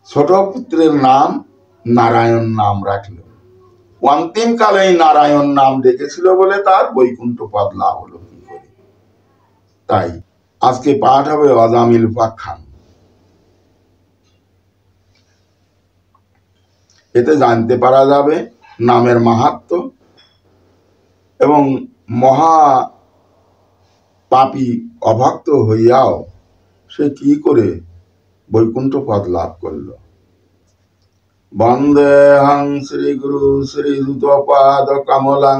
ছোট পুত্রের নাম নারায়ণ নাম রাখল। অন্তিম কালে এই নারায়ণ নাম ডেকেছিল বলে তার বৈকুণ্ঠ পদ লাভ হলো কি করে। তাই আজকে পাঠ হবে অজামিল উপাখ্যান। এতে জানতে পারা যাবে নামের মাহাত্ম্য এবং মহা পাপী অভক্ত হইয়াও সে কি করে বৈকুণ্ঠ পদ লাভ করল। বন্দেহং শ্রী গুরু শ্রী যুতপাদ কমলাং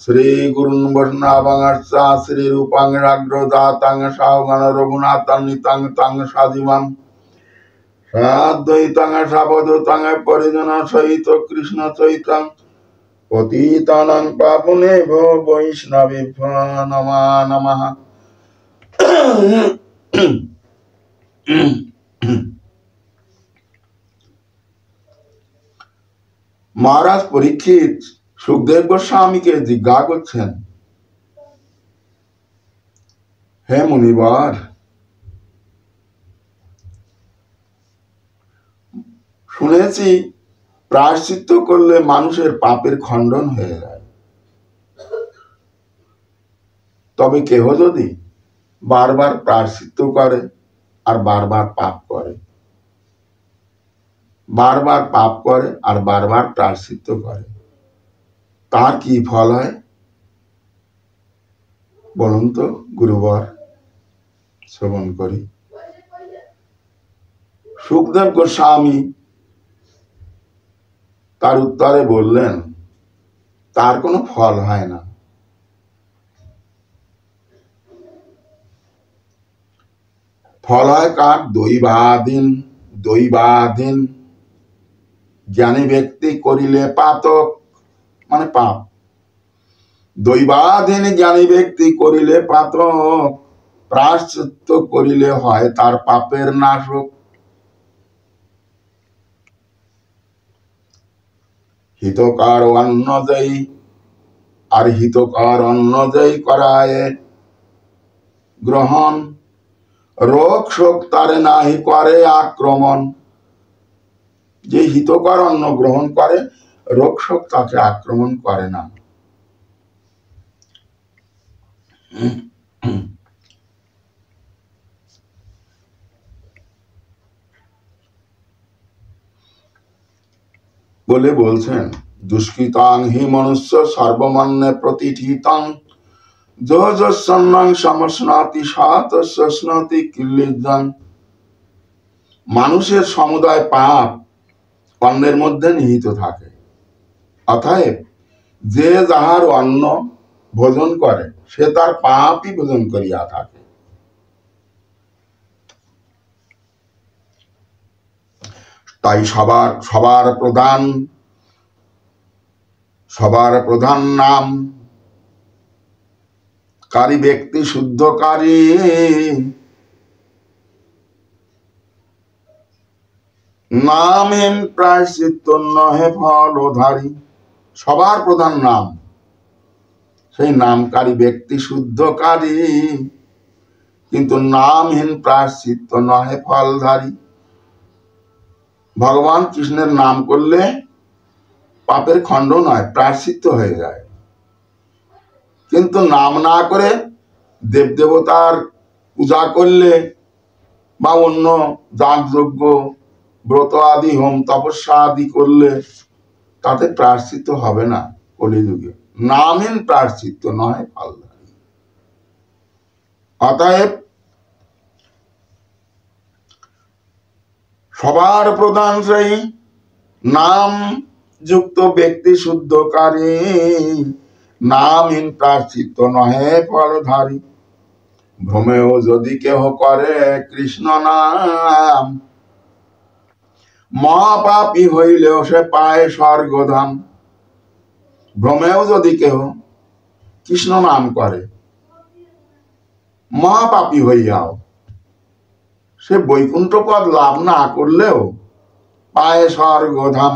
শ্রী গুরুন বৈষ্ণবাংশ্চা শ্রী রূপাং রাগ্রজাতাং সাহগণ রঘুনাথং নিতাং তাং সাজিমাম সাদ্বৈতাং সাবধূতাং পরিজন সহিত কৃষ্ণ চৈতং পতিতানাং পাবনেভ্যো বৈষ্ণবেভ্যো নমো নমঃ। মহারাজ পরীক্ষিত সুখদেব গোস্বামীকে জিজ্ঞাসা করছেন, হে মুনিবর, শুনেছি প্রায়শ্চিত্ত করলে মানুষের পাপের খণ্ডন হয়ে যায়। তবে কেহ যদি বারবার প্রায়শ্চিত্ত করে আর বারবার পাপ করে, বারবার পাপ করে আর বারবার প্রায়শ্চিত্ত করে, তার কি ফল হয় বলুন তো গুরুবর, শ্রবণ করি। সুখদেব গোস্বামী তার উত্তরে বললেন, তার কোনো ফল হয় না। ফল হয় কার? দৈবাধীন। দৈবাধীন জ্ঞানী ব্যক্তি করিলে পাতক, মানে পাপ। দৈবাধীন জ্ঞানী ব্যক্তি করিলে পাতক, প্রায়শ্চিত্ত করিলে হয় তার পাপের নাশক। হিতকার অন্নজয়ী আর হিতকার অন্নজয়ী করায় গ্রহণ, রোগ শোক তারে নাহি করে আক্রমণ। যে হিতকর অন্ন গ্রহণ করে, রোগ শোক তাকে আক্রমণ করে না। বলে বলছেন, দুষ্কৃতাং হি মনুষ্য সর্বমান্যে প্রতিঠিতাং যোজস্যন্নাং সমস্নাতি সাতস্যস্নাতি কিল্লিদাং। মানুষের সমুদায় পাপ অন্নের মধ্যে নিহিত থাকে। অতএব যে যাহার অন্ন ভোজন করে সে তার পাপই ভোজন করিয়া থাকে। তাই সবার প্রধান নাম কারী ব্যক্তি শুদ্ধকারী। নামহীন প্রায়শ্চিত্ত নহে ফলধারী। সবার প্রধান নাম, সেই নামকারী ব্যক্তি শুদ্ধকারী, কিন্তু নামহীন প্রায়শ্চিত্ত নহে ফলধারী। ভগবান কৃষ্ণের নাম করলে পাপের খণ্ডন হয়, প্রায়শ্চিত্ত হয়ে যায়। কিন্তু নাম না করে দেবদেবতার পূজা করলে বা অন্য যাগযজ্ঞ ব্রত আদি হোম তপস্যা আদি করলে তাতে প্রায়শ্চিত্ত হবে না। কলিযুগে নামহীন প্রায়শ্চিত্ত নয় ফলধারী। অতএব সবার প্রধান সেই নাম যুক্ত ব্যক্তি শুদ্ধকারী। নামহীন প্রায়শ্চিত্ত নহে ফলধারী। ভ্রমেও যদি কেহ করে কৃষ্ণ নাম, মহাপাপী হইলেও সে পায় স্বর্গধাম। ভ্রমেও যদি কেহ কৃষ্ণ নাম করে, মহাপাপী হইয়াও সে বৈকুণ্ঠ পদ লাভ না করলেও পায় স্বর্গধাম।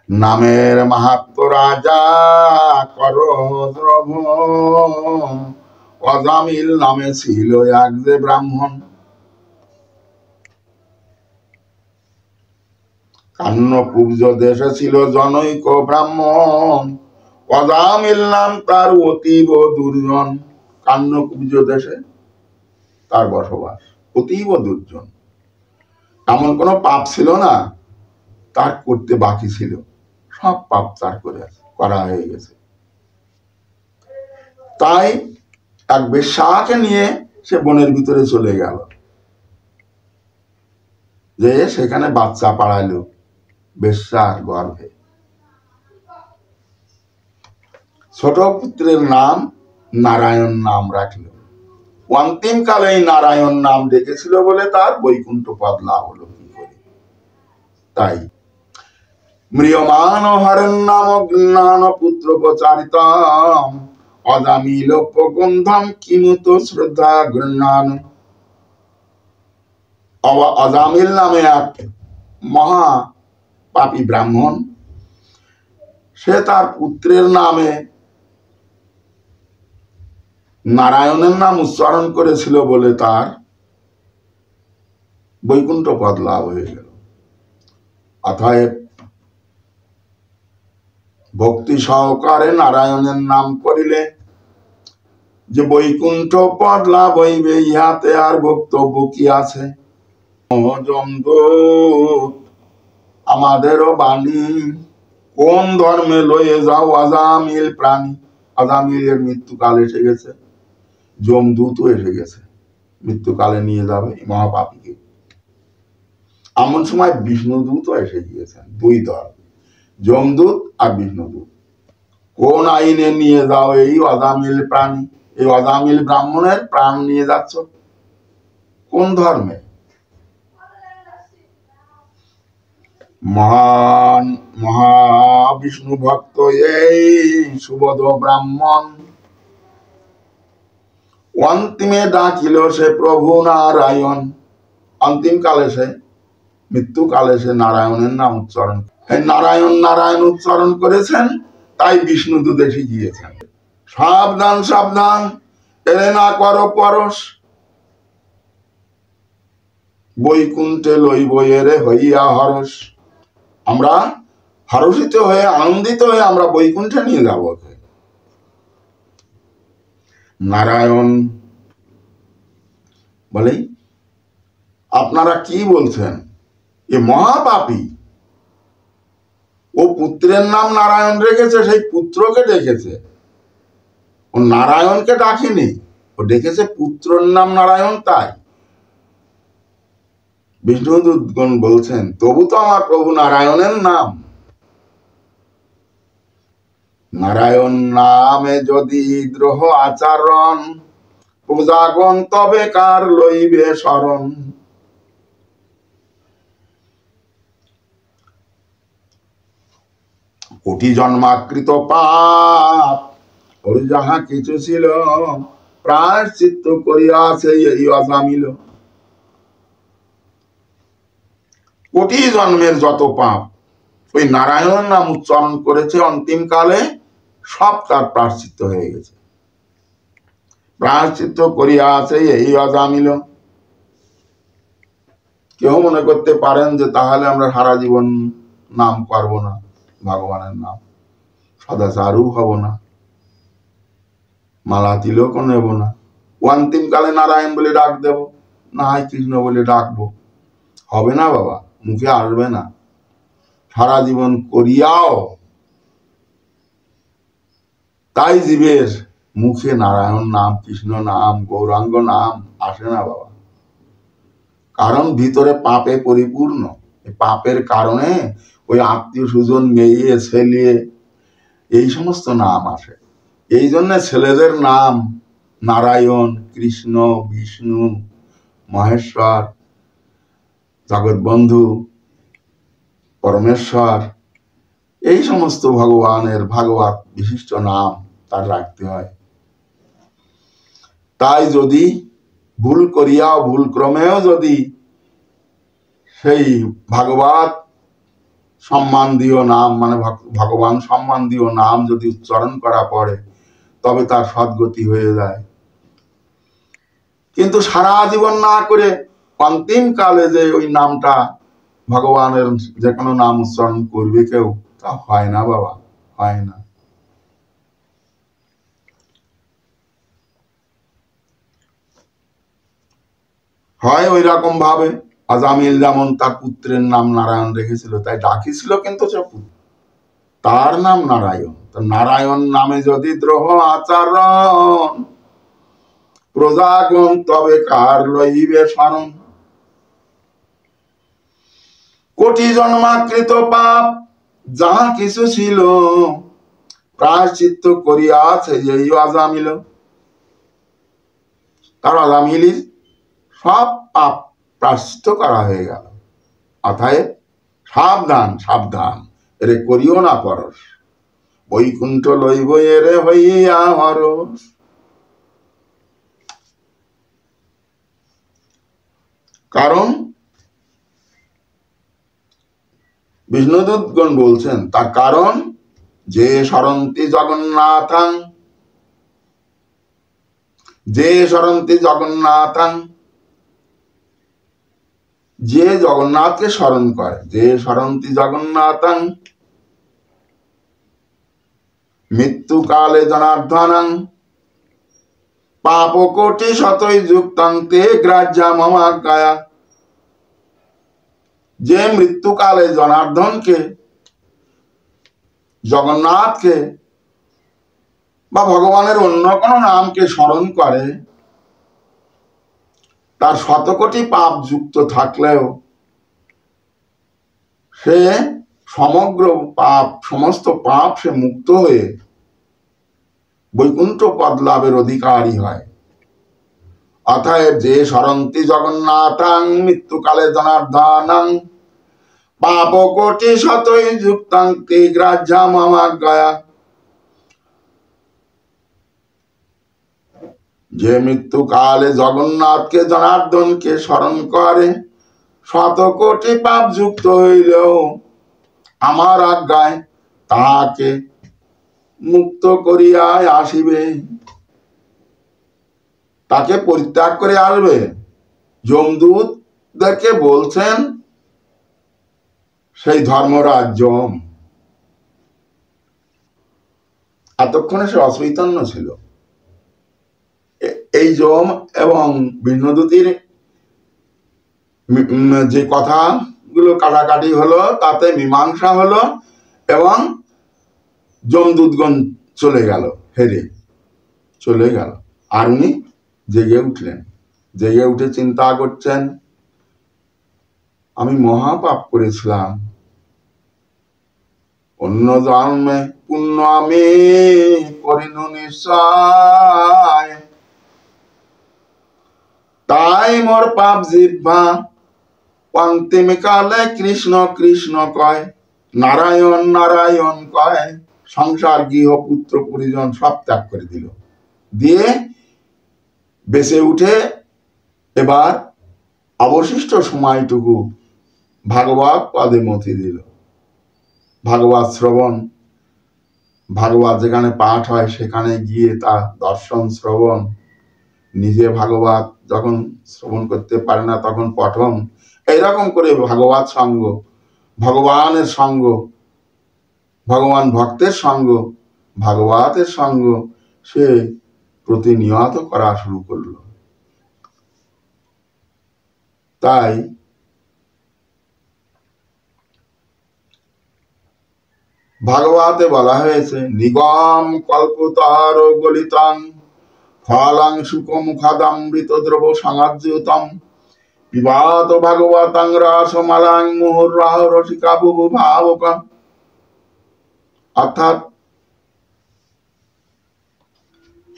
নামের মাহাত্ম্য রাজা কর দ্রব, অজামিল নামে ছিল এক যে ব্রাহ্মণ। কান্নকুব্জ দেশে ছিল জনৈক ব্রাহ্মণ, অজামিল নাম তার অতীব দুর্জন। কান্নকুব্জ দেশে তার বসবাস, অতীব দুর্জন। এমন কোনো পাপ ছিল না তার করতে বাকি ছিল, সব পাপ তার করা হয়ে গেছে। তাই এক বেশ্যাকে নিয়ে সে বনের ভিতরে চলে গেল, যে সেখানে বাচ্চা পাড়াইলো বেশ্যার গর্ভে। ছোট পুত্রের নাম নারায়ণ নাম রাখল। অন্তিম কালে এই নারায়ণ নাম ডেকেছিল বলে তার বৈকুণ্ঠ পদ লাভ হলো কি করে। তাই ম্রিয়মান হরেন নাম জ্ঞান পুত্র প্রচারিতম, অজামিল প্রগন্ধম কিমুত শ্রদ্ধা গৃহান। অজামিল নামে এক মহা পাপী ব্রাহ্মণ, সে তার পুত্রের নামে নারায়ণের নাম উচ্চারণ করেছিল বলে তার বৈকুণ্ঠ পদ লাভ হয়ে গেল। অতএব ভক্তি সহকারে নারায়ণের নাম করিলে যে বৈকুণ্ঠ পদ লাভ হইবে, ইহাতে আর বক্তব্য কি আছে। যমদূত আমাদেরও বাণী, কোন ধর্মে লয়ে যাও অজামিল প্রাণী। অজামিলের মৃত্যুকাল এসে গেছে, যমদূতও এসে গেছে, মৃত্যুকালে নিয়ে যাবে মহাপাপীকে। এমন সময় বিষ্ণুদূতও এসে গিয়েছেন, দুই দল, যমদূত আর বিষ্ণুদূত। কোন আইনে নিয়ে যাও এই অজামিল প্রাণী, এই অজামিল ব্রাহ্মণের প্রাণ নিয়ে যাচ্ছ, কোন ধর্মে? মহান মহাবিষ্ণু ভক্ত এই সুবোধ ব্রাহ্মণ, অন্তিমে ডাকিল সে প্রভু নারায়ণ। অন্তিম কালে সে, মৃত্যুকালে সে নারায়ণের নাম উচ্চারণ, নারায়ণ নারায়ণ উচ্চারণ করেছেন, তাই বিষ্ণুদূত এসে গিয়েছেন। সাবধান সাবধান, এলে না করো পরশ, বৈকুণ্ঠে লইব এরে হইয়া হরস। আমরা হর্ষিত হয়ে, আনন্দিত হয়ে আমরা বৈকুণ্ঠে নিয়ে যাব। নারায়ণ বলে, আপনারা কি বলছেন? এ মহাপাপী, ও পুত্রের নাম নারায়ণ রেখেছে, সেই পুত্রকে ডেকেছে, ও নারায়ণকে ডাকেনি, ও ডেকেছে পুত্রের নাম নারায়ণ। তাই বিষ্ণুদূতগণ বলছেন, তবু তো আমার প্রভু নারায়ণের নাম। নারায়ণ নামে যদি দ্রোহ আচরণ, প্রজাগণ তবে কার লইবে শরণ। কোটি জন্মাকৃত পাপ ওর যাহা কিছু ছিল, প্রায়শ্চিত্ত করিয়াছে এই অজামিল। কোটি জন্মের যত পাপ ওই নারায়ণের নাম উচ্চারণ করেছে, অন্তিম কালে সব তার প্রায়শ্চিত্ত হয়ে গেছে। প্রায়শ্চিত্ত করিয়াছে এই অজামিল। কেউ মনে করতে পারেন যে তাহলে আমরা সারা জীবন নাম করব না, ভগবানের নাম সদাচারও হব না, মালা তিলকও নেব না, অন্তিম কালে নারায়ণ বলে ডাক দেব, না হয় কৃষ্ণ বলে ডাকবো। হবে না বাবা, মুখে আসবে না। সারা জীবন করিয়াও তাই জীবের মুখে নারায়ণ নাম, কৃষ্ণ নাম, গৌরাঙ্গ নাম আসে না বাবা। কারণ ভিতরে পাপে পরিপূর্ণ। পাপের কারণে ওই আত্মীয় স্বজন, মেয়ে ছেলে, এই সমস্ত নাম আসে। এই জন্য ছেলেদের নাম নারায়ণ, কৃষ্ণ, বিষ্ণু, মহেশ্বর, জগৎবন্ধু, পরমেশ্বর, এই সমস্ত ভগবানের ভাগবত বিশিষ্ট নাম তার রাখতে হয়। তাই যদি ভুল করিয়াও, ভুল ক্রমেও যদি সেই ভাগবত সম্বন্ধীয় নাম, মানে ভগবান সম্বন্ধীয় নাম যদি উচ্চারণ করা পড়ে, তবে তার সদ্গতি হয়ে যায়। কিন্তু সারা জীবন না করে অন্তিম কালে যে ওই নামটা ভগবানের যে কোনো নাম উচ্চারণ করবে কেউ, তা হয় না বাবা, হয় না। হয় ওই রকম ভাবে আজামিল যেমন তার পুত্রের নাম নারায়ণ রেখেছিল, তাই ডাকিছিল, কিন্তু সে তার নাম নারায়ণ। তো নারায়ণ নামে যদি দ্রোহ আচরণ, প্রজাগণ তবে কার লইবে শরণ। কোটি জন্মাকৃত পাপ যাহা কিছু ছিল, প্রায়শ্চিত্ত করিয়াছে এই আজামিল। তার আজামিলির সব পাপ প্রায়শ্চিত্ত করা হয়ে গেল। অতএব সাবধান, সাবধান, এরে করিও না পরশ, বৈকুণ্ঠ লইব এরে হইয়া হরস। কারণ বিষ্ণুদূতগণ বলছেন, তার কারণ যে সরন্তি জগন্নাথং, যে সরন্তি জগন্নাথং, যে জগন্নাথকে স্মরণ করে, যে সরন্তি জগন্নাথং মৃত্যুকালে জনার্দনং পাপ কোটি শতই যুক্তং তে গ্রাহ্যা মমাজ্ঞায়া। যে মৃত্যুকালে জনার্দনকে, জগন্নাথকে বা ভগবানের অন্য কোনো নামকে স্মরণ করে, তার শতকোটি পাপ যুক্ত থাকলেও সে সমগ্র পাপ, সমস্ত পাপ সে মুক্ত হয়ে বৈকুণ্ঠ পদ লাভের অধিকারী হয়। অতএব যে সরন্তি জগন্নাথং মৃত্যুকালে জনার্দনং পাপ কোটি শতই যুক্তং তে গ্রাহ্যা মমাজ্ঞায়া। যে মৃত্যুকালে জগন্নাথকে, জনার্দনকে স্মরণ করে, শত কোটি পাপ যুক্ত হইলেও আমার আজ্ঞায় তাহাকে মুক্ত করিয়ায় আসিবে, তাকে পরিত্যাগ করে আসবে। যমদূতদেরকে বলছেন সেই ধর্মরাজ যম, এতক্ষণে সে অচৈতন্য ছিল। এই যম এবং বিষ্ণুদূতির যে কথাগুলো কাটাকাটি হলো, তাতে মীমাংসা হলো এবং যমদূতগণ চলে গেল, হেরে চলে গেল। আর উনি জেগে উঠলেন, জেগে উঠে চিন্তা করছেন, আমি মহাপাপ করেছিলাম, অন্য জন্মে পুণ্য আমি করিনু নিশ্চয়, তাই মোর পাপ জিহ্বা অন্তিম কালে কৃষ্ণ কৃষ্ণ কয়, নারায়ণ নারায়ণ কয়। সংসার, গৃহ, পুত্র, পরিজন সব ত্যাগ করে দিল, দিয়ে বেঁচে উঠে এবার অবশিষ্ট সময়টুকু ভাগবত পদে মতি দিল। ভাগবত শ্রবণ, ভাগবত যেখানে পাঠ হয় সেখানে গিয়ে তা দর্শন শ্রবণ, নিজে ভাগবত যখন শ্রবণ করতে পারে না তখন পঠন, এইরকম করে ভাগবত সঙ্গ, ভগবানের সঙ্গ, ভগবান ভক্তের সঙ্গ, ভাগবতের সঙ্গ সে প্রতিনিয়ত করা শুরু করল। তাই ভাগবতে বলা হয়েছে, নিগম কল্পতর গলিতং ফলং সুখমুখাদমৃত দ্রব সমাজ্যুতম পিবাত ভাগবতং রসমালাং মুহুর্রহ রসিকা বুভু ভাবুকা। অর্থাৎ,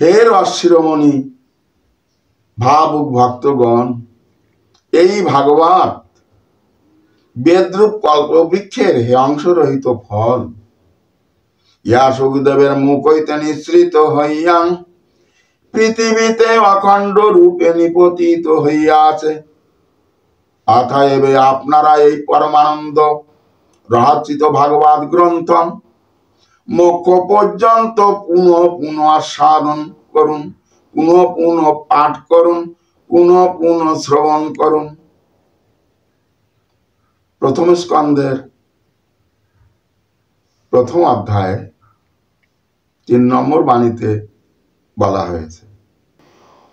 হে রস শিরোমণি ভাবুক ভক্তগণ, এই ভাগবত বেদরূপ কল্পবৃক্ষের হে অংশরহিত ফল, ইহা সুখদেবের মুখ হইতে নিঃসৃত হইয়া পৃথিবীতে অখণ্ড রূপে নিপতিত হইয়াছে। অতএব আপনারা এই পরমানন্দ রহস্যিত ভাগবত গ্রন্থ মোক্ষ পর্যন্ত পুনঃ পুনঃ আস্বাদন করুন, পুনঃ পুনঃ পাঠ করুন, পুনঃ পুনঃ শ্রবণ করুন। প্রথম স্কন্ধের প্রথম অধ্যায়ে 3 নম্বর বাণীতে বলা হয়েছে,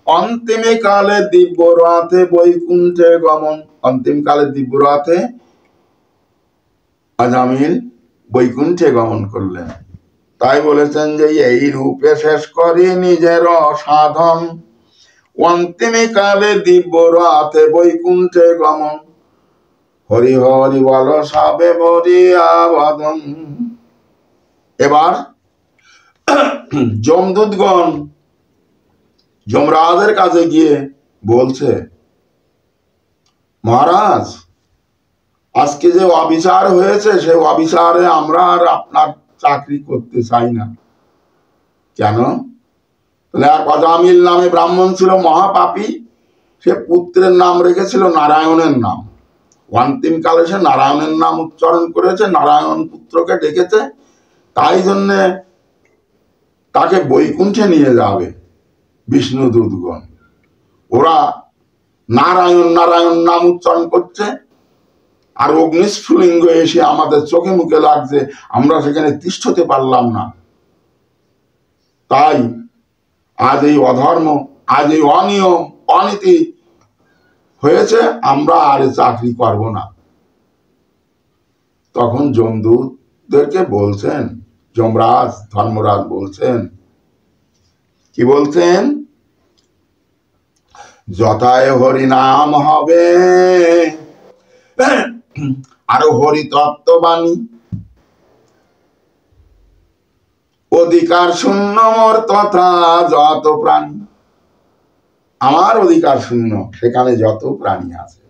অন্তিমে কালে দিব্য রথে বৈকুণ্ঠে গমন। অন্তিম কালে দিব্য রথে আজামিল বৈকুণ্ঠে গমন করলেন। তাই বলেছেন যে এই রূপে শেষ করে নিজের সাধন, অন্তিমে কালে দিব্য রথে বৈকুণ্ঠে গমন, হরি হরি বল সবে বরিয়া বদন। এবার যমদূতগণ যমরাজের কাছে গিয়ে বলছে, মহারাজ, আজকে যে অবিচার হয়েছে সে অবিচারে আমরা আর আপনার চাকরি করতে চাই না। কেন? এক অজামিল নামে ব্রাহ্মণ ছিল, মহাপাপী। সে পুত্রের নাম রেখেছিল নারায়ণের নাম। অন্তিম কালে সে নারায়ণের নাম উচ্চারণ করেছে, নারায়ণ পুত্রকে ডেকেছে। তাই জন্যে তাকে বৈকুণ্ঠে নিয়ে যাবে বিষ্ণু দূতগণ। ওরা নারায়ণ নারায়ণ নাম উচ্চারণ করছে, আর অগ্নিস্ফুলিঙ্গ এসে আমাদের চোখে মুখে লাগছে, আমরা সেখানে তিষ্ঠতে পারলাম না। তাই আজ এই অধর্ম, আজ এই অনিয়ম অনীতি হয়েছে, আমরা আর চাকরি করব না। তখন যমদূতদেরকে বলছেন, যমরাজ ধর্মরাজ বলছেন, কি বলছেন? যথায় হরি নাম হবে আরো হরি তত্ত্ববাণী, অধিকার শূন্য মোর তথা যত প্রাণী। আমার অধিকার শূন্য সেখানে যত প্রাণী আছে।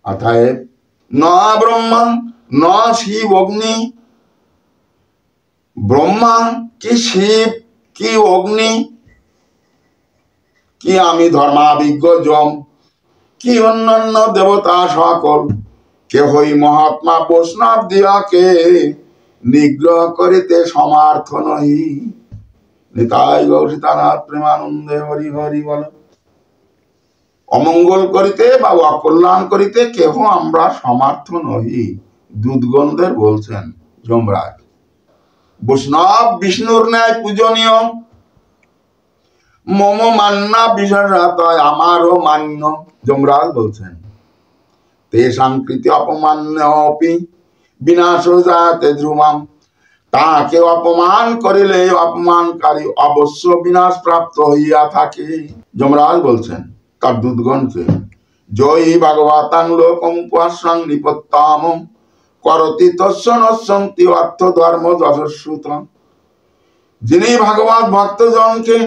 অতএব ন ব্রহ্মা ন শিব অগ্নি, ব্রহ্মা কি শিব কি অগ্নি, কি আমি ধর্মাভিজ্ঞ যম, কি অন্যান্য দেবতা সকল, কেহই মহাত্মা বৈষ্ণব দিয়াকে নিগ্রহ করিতে সমার্থ নহি। নিতাই গৌর সীতানাথ প্রেমানন্দে হরি হরি বল। অমঙ্গল করিতে বা অকল্যাণ করিতে কেহ আমরা সমার্থ নহি, দূতগণদের বলছেন যমরাজ। বৈষ্ণব বিষ্ণুর ন্যায় পূজনীয়, মম মান্না বিশেষতয় আমারও মান্য। যমরাজ বলছেন, তেষাং কৃতি অপমান্যপি বিনাশ যাতে ধ্রুবম। তাকে অপমান করিলে অপমানকারী অবশ্য বিনাশ প্রাপ্ত হইয়া থাকে। যমরাজ বলছেন তার দূতগণকে, জয়ী ভাগবতাং লোকং পাশ্রাং নিপত্তাম করতি তস্য নশ্যন্তি অর্থ ধর্ম যশস্বুত। যিনি ভাগবত ভক্তজনকে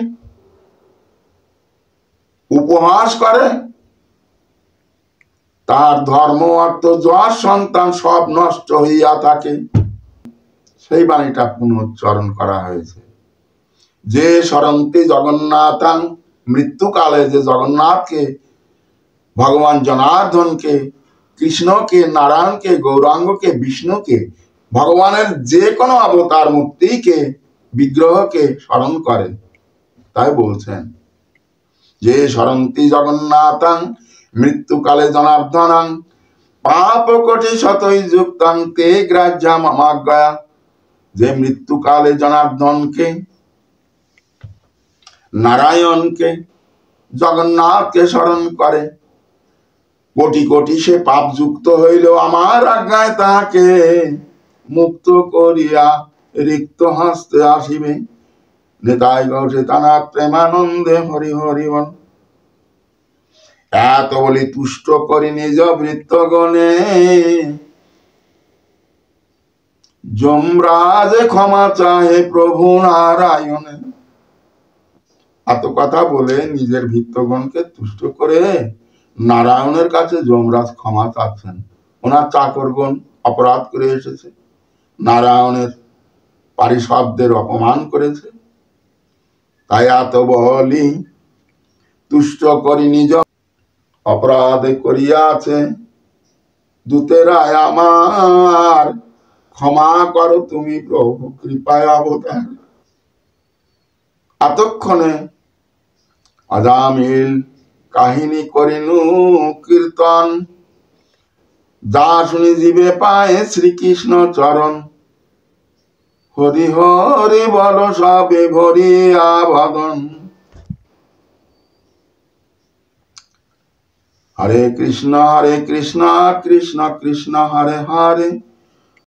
উপহাস করে, তার ধর্ম অর্থ যশ সন্তান সব নষ্ট হইয়া থাকে। সেই বাণীটা পুনরুচ্চারণ করা হয়েছে। যে স্মরন্তি জগন্নাথাং, মৃত্যুকালে যে জগন্নাথকে, ভগবান জনার্দনকে, কৃষ্ণকে, নারায়ণকে, গৌরাঙ্গকে, বিষ্ণুকে, ভগবানের যে কোনো অবতার মূর্তিকে, বিগ্রহকে স্মরণ করে, তাই বলছেন যে স্মরন্তি জগন্নাথাং মৃত্যুকালে জনার্দনাং পাপ কোটি শতই যুক্তাং তে গ্রাহ্যা মামাজ্ঞয়া। যে মৃত্যুকালে জনার্দনকে, নারায়ণকে, জগন্নাথকে স্মরণ করে, কোটি কোটি সে পাপ যুক্ত হইলেও আমার আজ্ঞায় তাকে মুক্ত করিয়া রিক্ত হস্তে আসিবে। নিতাই গৌর সীতানাথ প্রেমানন্দে হরি হরি বল। এত বলি তুষ্ট করি নিজ ভৃত্যগণে, যমরাজ ক্ষমা চাহে প্রভু নারায়ণে। এত কথা বলে নিজের ভৃত্যগণকে তুষ্ট করে নারায়ণের কাছে যমরাজ ক্ষমা চাচ্ছেন। ওনার চাকরগণ অপরাধ করে এসেছে, নারায়ণের পারিষদদের অপমান করেছে, তাই এত বলি তুষ্ট করি নিজ অপরাধ করিয়াছে। দূতেরায় আমার ক্ষমা করো তুমি প্রভু কৃপায় অবতার। এতক্ষণে আজামিল কাহিনী করিনু কীর্তন, যা শুনি জীবে পায় শ্রীকৃষ্ণ চরণ। হরি হরি বল সবে ভরিয়া বদন। হরে কৃষ্ণ কৃষ্ণ কৃষ্ণ হরে হরে,